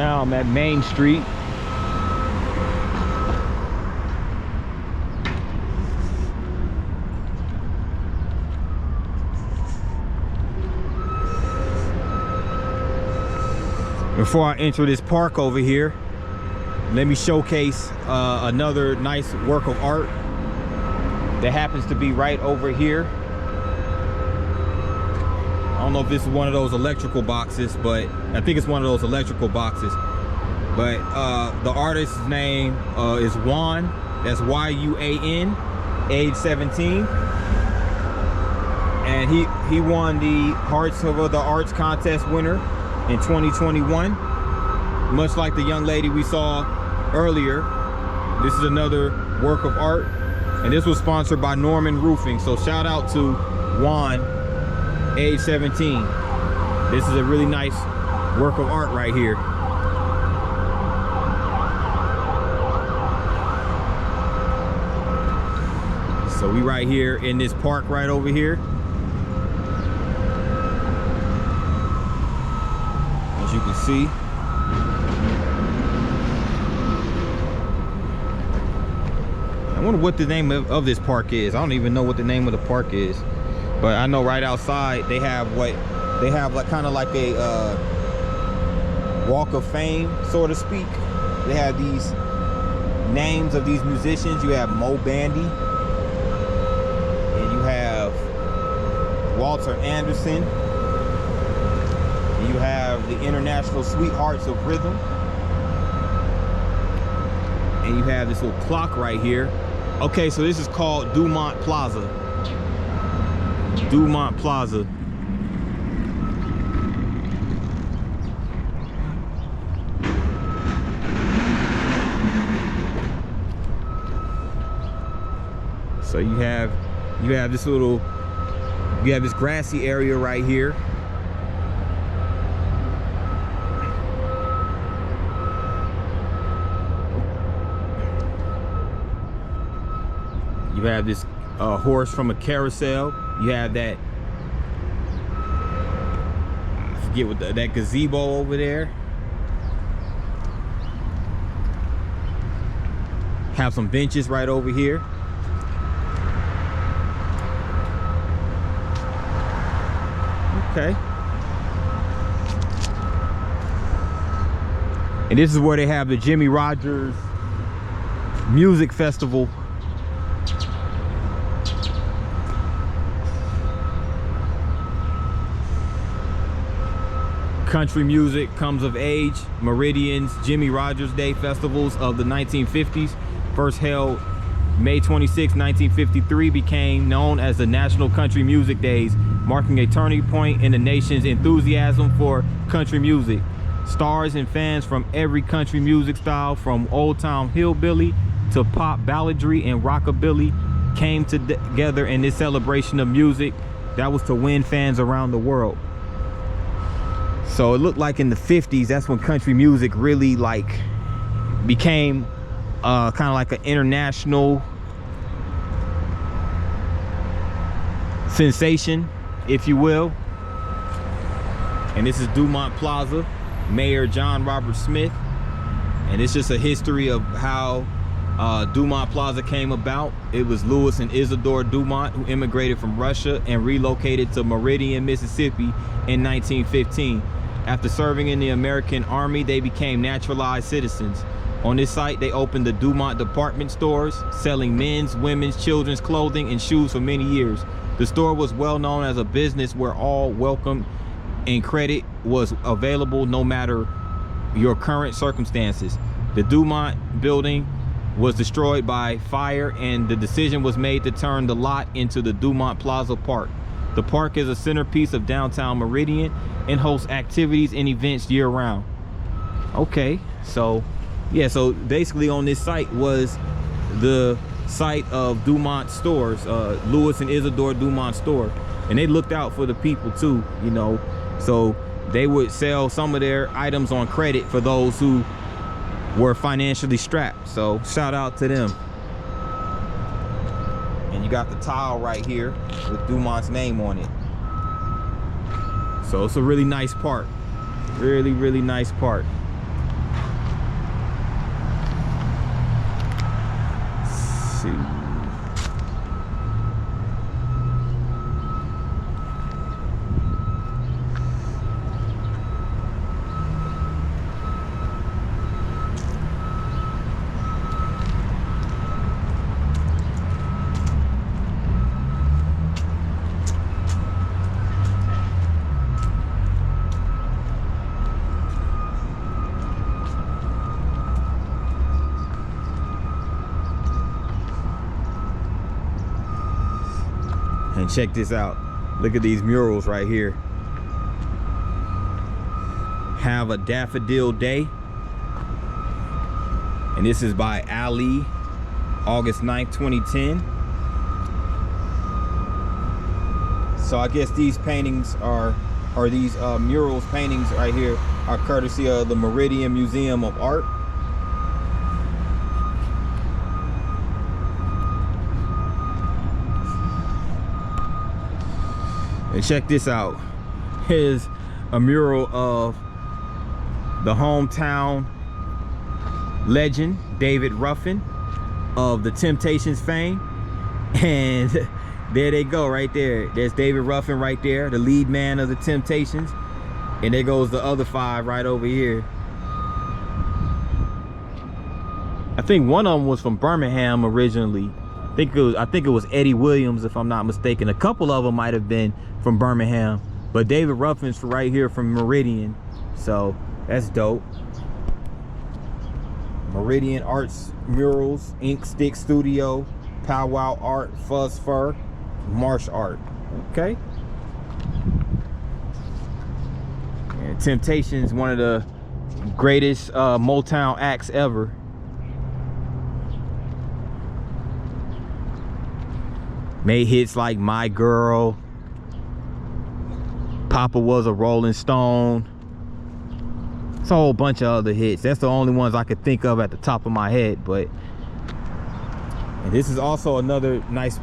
now I'm at Main Street. Before I enter this park over here, let me showcase another nice work of art that happens to be right over here. I don't know if this is one of those electrical boxes, but I think it's one of those electrical boxes. But the artist's name is Juan. That's Y-U-A-N, age 17. And he won the Hearts of the Arts contest winner in 2021. Much like the young lady we saw earlier, this is another work of art, and this was sponsored by Norman Roofing. So shout out to Juan, age 17. This is a really nice work of art right here. So we right here in this park right over here. As you can see, I wonder what the name of this park is. I don't even know what the name of the park is, but I know right outside they have like kind of like a walk of fame, so to speak. They have these names of these musicians. You have Mo Bandy, and you have Walter Anderson, and you have the International Sweethearts of Rhythm, and you have this little clock right here. Okay, so this is called Dumont Plaza. Dumont Plaza. So you have this grassy area right here. You have this horse from a carousel. You have that, I forget what that gazebo over there. Have some benches right over here. Okay. And this is where they have the Jimmy Rogers Music Festival. Country music comes of age. Meridian's Jimmy Rogers Day festivals of the 1950s, first held May 26, 1953, became known as the National Country Music Days, marking a turning point in the nation's enthusiasm for country music. Stars and fans from every country music style, from old-time hillbilly to pop balladry and rockabilly, came together in this celebration of music that was to win fans around the world. So it looked like in the 50s, that's when country music really like became kind of like an international sensation, if you will. And this is Dumont Plaza, Mayor John Robert Smith. And it's just a history of how Dumont Plaza came about. It was Louis and Isidore Dumont who immigrated from Russia and relocated to Meridian, Mississippi in 1915. After serving in the American Army, they became naturalized citizens. On this site, they opened the Dumont department stores, selling men's, women's, children's clothing and shoes for many years. The store was well known as a business where all welcome and credit was available no matter your current circumstances. The Dumont building was destroyed by fire, and the decision was made to turn the lot into the Dumont Plaza Park. The park is a centerpiece of downtown Meridian and hosts activities and events year-round. Okay, so yeah, so basically on this site was the site of Dumont stores, Louis and Isidore Dumont store, and they looked out for the people too, you know. So they would sell some of their items on credit for those who were financially strapped. So shout out to them. And you got the tile right here with Dumont's name on it. So it's a really nice park. Really, really nice park. And check this out. Look at these murals right here. Have a Daffodil Day. And this is by Ali, August 9th, 2010. So I guess these paintings are, or these murals paintings right here are courtesy of the Meridian Museum of Art. And check this out. Here's a mural of the hometown legend David Ruffin of the Temptations fame. And there they go right there. There's David Ruffin right there, the lead man of the Temptations. And there goes the other five right over here. I think one of them was from Birmingham originally. I think it was Eddie Williams, if I'm not mistaken. A couple of them might have been from Birmingham, but David Ruffin's right here from Meridian. So that's dope. Meridian Arts Murals, Ink Stick Studio, Powwow Art, Fuzz Fur, Marsh Art. Okay. And Temptations, one of the greatest Motown acts ever. Made hits like My Girl, Papa Was a Rolling Stone. It's a whole bunch of other hits. That's the only ones I could think of at the top of my head. But and this is also another nice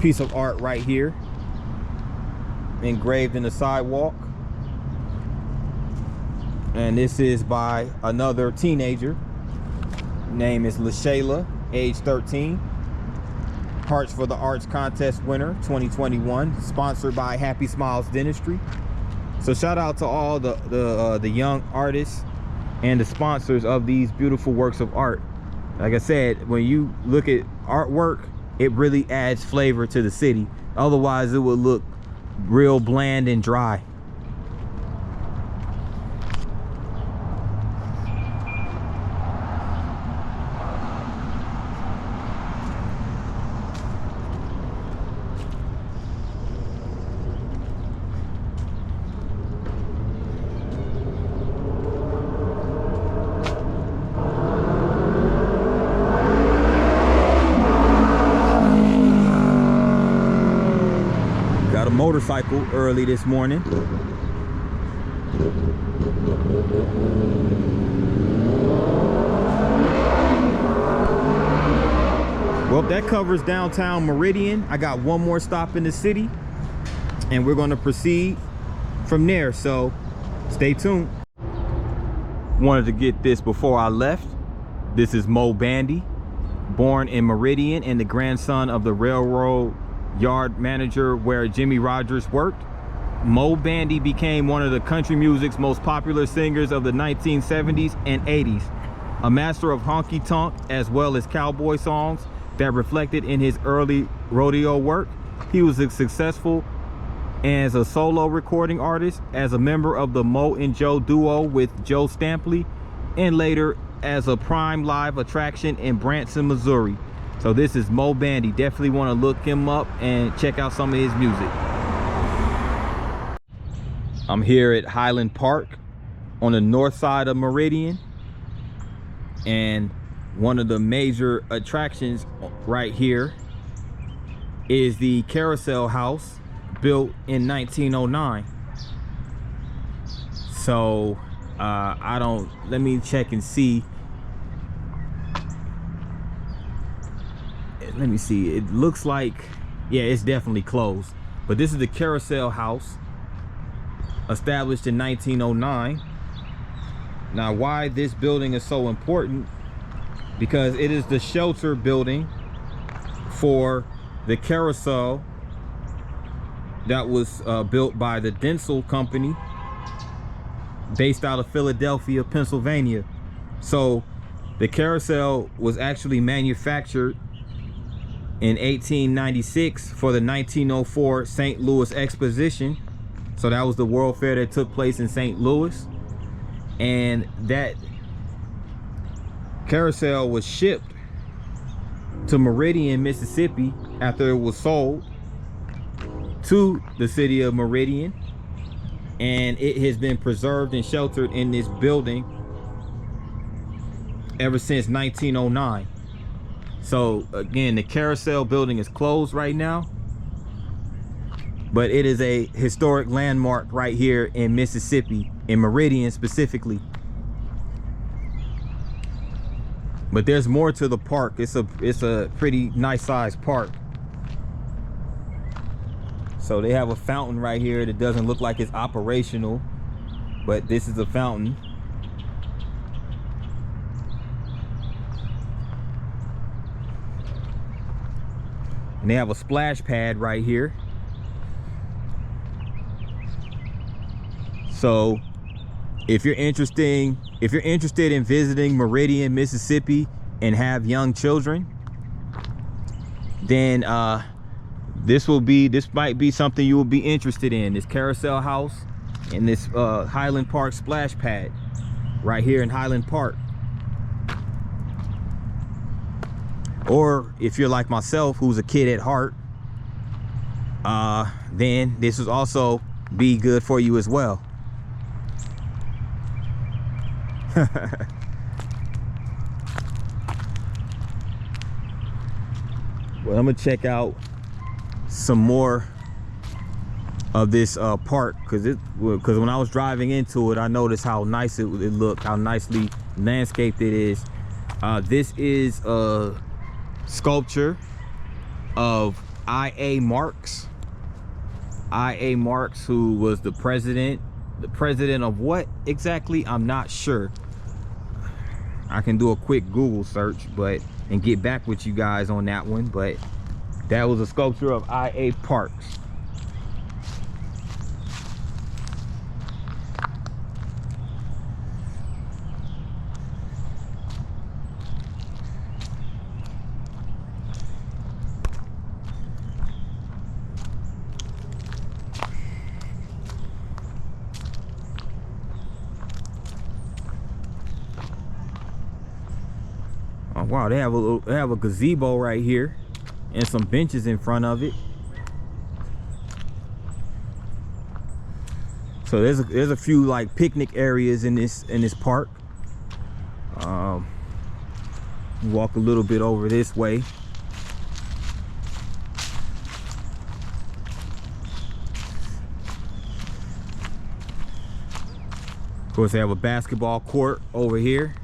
piece of art right here, engraved in the sidewalk. And this is by another teenager. Name is LaShayla, age 13. Hearts for the Arts contest winner 2021, sponsored by Happy Smiles Dentistry. So shout out to all the young artists and the sponsors of these beautiful works of art. Like I said, when you look at artwork, it really adds flavor to the city. Otherwise it would look real bland and dry. Motorcycle early this morning. Well, that covers downtown Meridian. I got one more stop in the city and we're going to proceed from there, so stay tuned. Wanted to get this before I left. This is Mo Bandy, born in Meridian and the grandson of the railroad yard manager where Jimmy Rogers worked. Mo Bandy became one of the country music's most popular singers of the 1970s and 80s, a master of honky-tonk as well as cowboy songs that reflected in his early rodeo work. He was successful as a solo recording artist, as a member of the Mo and Joe duo with Joe Stampley, and later as a prime live attraction in Branson, Missouri. So this is Mo Bandy. Definitely want to look him up and check out some of his music. I'm here at Highland Park on the north side of Meridian, and one of the major attractions right here is the Carousel House, built in 1909. So let me check and see. Let me see, it looks like, yeah, it's definitely closed. But this is the Carousel House, established in 1909. Now, why this building is so important? Because it is the shelter building for the carousel that was built by the Denzel Company, based out of Philadelphia, Pennsylvania. So the carousel was actually manufactured in 1896 for the 1904 St. Louis Exposition. So that was the World Fair that took place in St. Louis, and that carousel was shipped to Meridian, Mississippi after it was sold to the city of Meridian, and it has been preserved and sheltered in this building ever since 1909. So again, the Carousel building is closed right now, but it is a historic landmark right here in Mississippi, in Meridian specifically. But there's more to the park. It's a pretty nice sized park. So they have a fountain right here that doesn't look like it's operational, but this is a fountain. And they have a splash pad right here. So if you're interested in visiting Meridian, Mississippi, and have young children, then this might be something you will be interested in. This Carousel House and this Highland Park splash pad right here in Highland Park. Or if you're like myself, who's a kid at heart, then this will also be good for you as well. Well, I'm gonna check out some more of this park, because when I was driving into it, I noticed how nice it looked, how nicely landscaped it is. This is a sculpture of I.A. Marks. I.A. Marks, who was the president of what exactly, I'm not sure. I can do a quick Google search and get back with you guys on that one, but that was a sculpture of I.A. Parks. Oh, wow, they have a gazebo right here and some benches in front of it. So there's a few like picnic areas in this park. Walk a little bit over this way. Of course, they have a basketball court over here.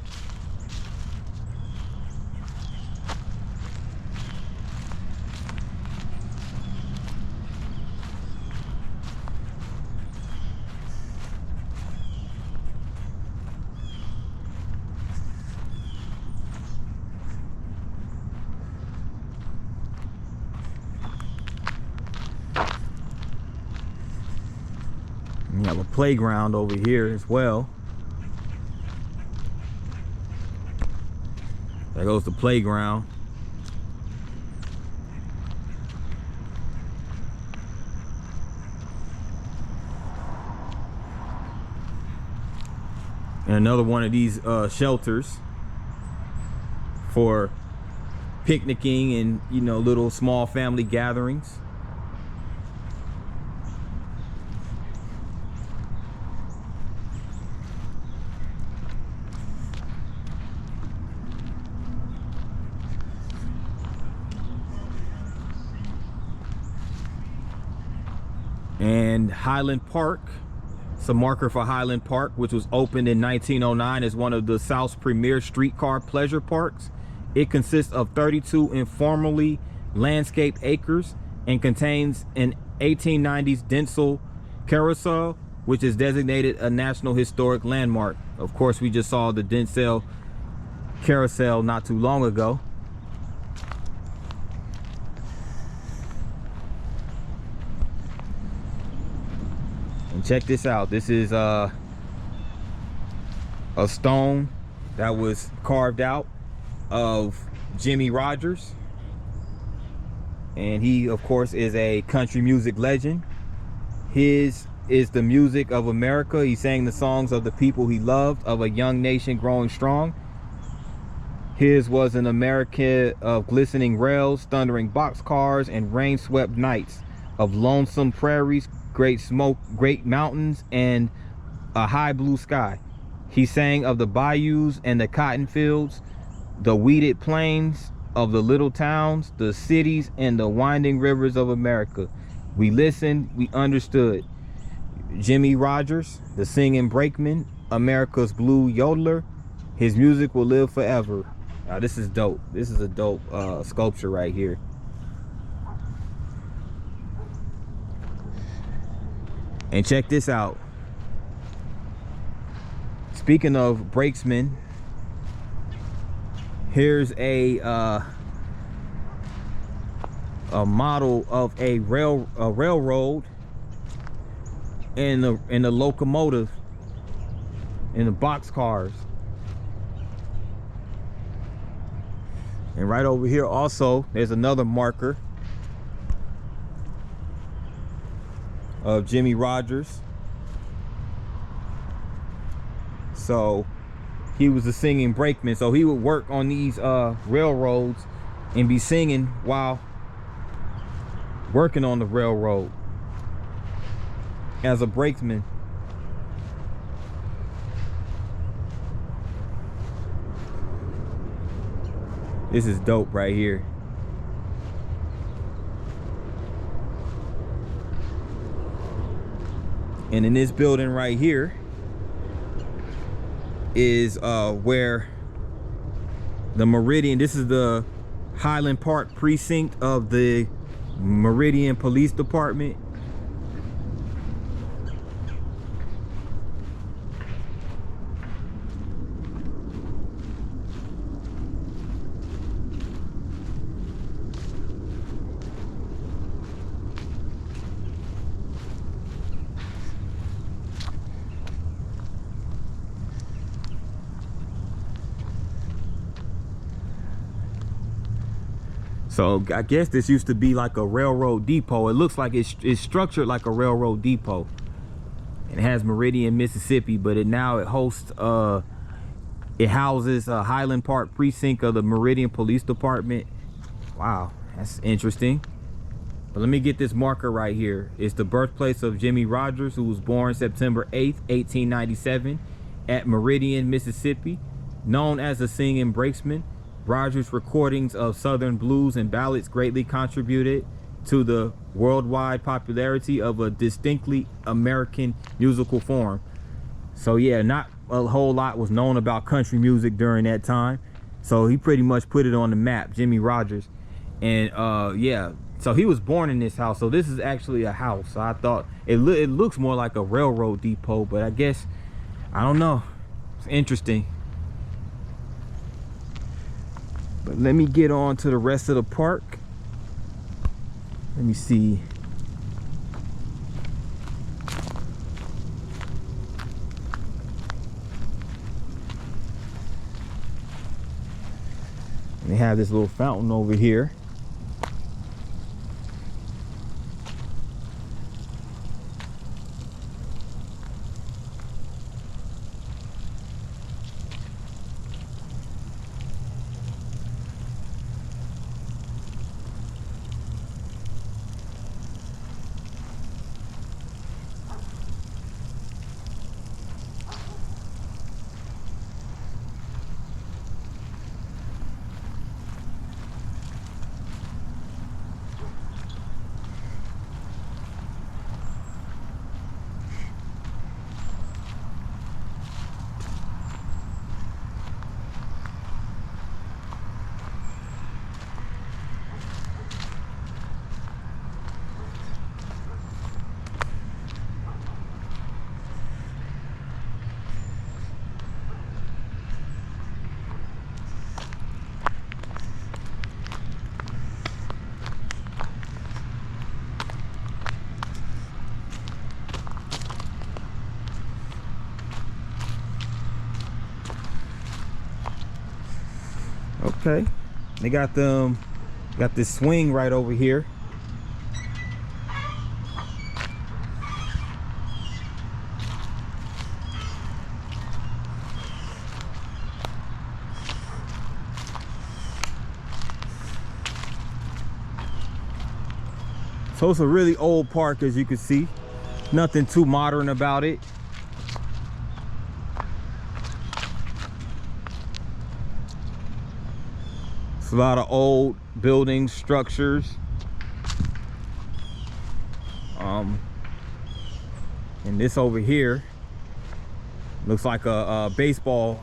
You have a playground over here as well. There goes the playground. And another one of these shelters for picnicking and, you know, little small family gatherings. And Highland Park, it's a marker for Highland Park, which was opened in 1909 as one of the South's premier streetcar pleasure parks. It consists of 32 informally landscaped acres and contains an 1890s Denzel carousel, which is designated a National Historic Landmark. Of course, we just saw the Denzel carousel not too long ago. And check this out. This is a stone that was carved out of Jimmy Rogers, and he of course is a country music legend. His is the music of America. He sang the songs of the people he loved, of a young nation growing strong. His was an America of glistening rails, thundering boxcars, and rain-swept nights, of lonesome prairies, great smoke, great mountains, and a high blue sky. He sang of the bayous and the cotton fields, the weeded plains of the little towns, the cities, and the winding rivers of America. We listened, we understood. Jimmy Rogers, the singing brakeman, America's blue yodeler. His music will live forever. Now, this is dope. This is a dope sculpture right here. And check this out. Speaking of brakesmen, here's a model of a railroad and the locomotive and the box cars. And right over here also there's another marker of Jimmy Rogers. So he was a singing brakeman, so he would work on these railroads and be singing while working on the railroad as a brakeman. This is dope right here. And in this building right here is where the Meridian, this is the Highland Park precinct of the Meridian Police Department. So I guess this used to be like a railroad depot. It looks like it's structured like a railroad depot. It has Meridian, Mississippi, but it hosts it houses a Highland Park precinct of the Meridian Police Department. Wow, that's interesting. But let me get this marker right here. It's the birthplace of Jimmy Rogers, who was born September 8th, 1897 at Meridian, Mississippi. Known as the singing brakesman, Rogers' recordings of Southern blues and ballads greatly contributed to the worldwide popularity of a distinctly American musical form. So yeah, not a whole lot was known about country music during that time. So he pretty much put it on the map, Jimmy Rogers. And yeah, so he was born in this house. So this is actually a house. So I thought it looks more like a railroad depot, but I guess, I don't know. It's interesting. But let me get on to the rest of the park. Let me see. They have this little fountain over here. Okay, they got this swing right over here. So it's a really old park, as you can see. Nothing too modern about it. It's a lot of old buildings, structures. And this over here looks like a baseball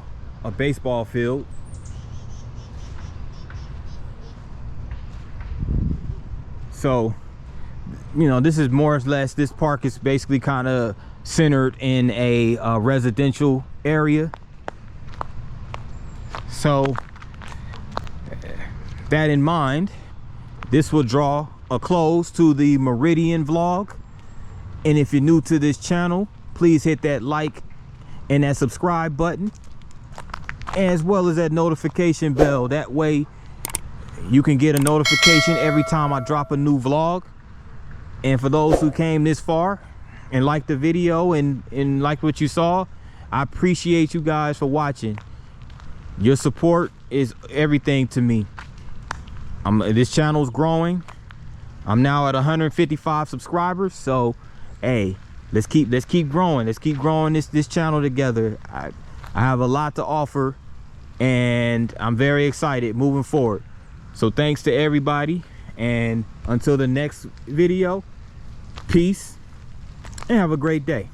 field. So, you know, this is more or less, this park is basically kind of centered in a residential area. So, that in mind, this will draw a close to the Meridian vlog. And if you're new to this channel, please hit that like and that subscribe button, as well as that notification bell. That way you can get a notification every time I drop a new vlog. And for those who came this far and liked the video and liked what you saw, I appreciate you guys for watching. Your support is everything to me. This channel is growing. I'm now at 155 subscribers, so hey, let's keep growing. Let's keep growing this channel together. I have a lot to offer, and I'm very excited moving forward. So thanks to everybody, and until the next video, peace and have a great day.